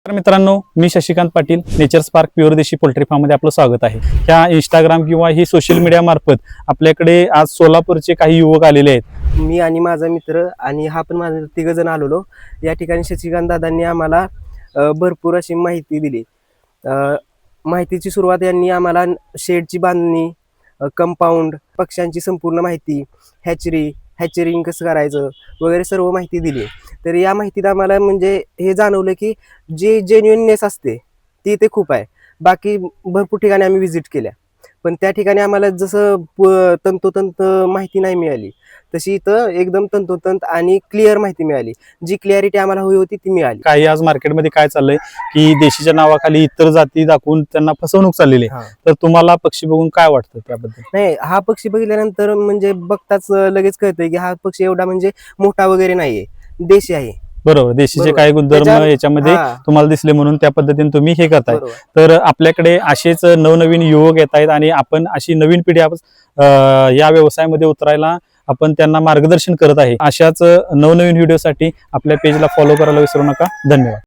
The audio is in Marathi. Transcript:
तर मित्रांनो, मी Shashikant Patil, nature spark pure desi poultry farm मध्ये आपलं स्वागत आहे। ह्या इंस्टाग्राम किंवा ही सोशल मीडिया मार्फत आपल्याकडे आज सोलापूरचे काही युवक आलेले आहेत। मी आणि माझा मित्र आणि हा पण माझा तिघ जण आलेलो। या ठिकाणी शशिकांत दादांनी आम्हाला भरपूर अशी माहिती दिली। माहितीची सुरुवात यांनी आम्हाला शेडची बांधणी, कंपाऊंड, पक्ष्यांची संपूर्ण माहिती, हॅचरिंग कसं करायचं वगैरे सर्व माहिती दिली। तर या माहितीत आम्हाला म्हणजे हे जाणवलं की जे जेन्युइननेस असते ती इथे खूप आहे। बाकी भरपूर ठिकाणी आम्ही व्हिजिट केल्या, पण त्या ठिकाणी आम्हाला जसं तंतोतंत माहिती नाही मिळाली, तशी इथं एकदम तंतोतंत आणि क्लिअर माहिती मिळाली। जी क्लिअरिटी आम्हाला हवी होती ती मिळाली। काही आज मार्केटमध्ये काय चाललंय की देशीच्या नावाखाली इतर जाती दाखवून त्यांना फसवणूक चाललेली आहे। तर तुम्हाला पक्षी बघून काय वाटतं त्याबद्दल? नाही, हा पक्षी बघितल्यानंतर म्हणजे बघताच लगेच कळतंय की हा पक्षी एवढा म्हणजे मोठा वगैरे नाहीये, देशी आहे। बरोबर, देशीचे काही गुणधर्म याच्यामध्ये तुम्हाला दिसले म्हणून त्या पद्धतीने तुम्ही हे करताय। तर आपल्याकडे असेच नवनवीन युवक येत आहेत आणि आपण अशी नवीन पिढी या व्यवसायामध्ये उतरायला आपण त्यांना मार्गदर्शन करत आहे। अशाच नवनवीन व्हिडिओसाठी आपल्या पेजला फॉलो करायला विसरू नका। धन्यवाद।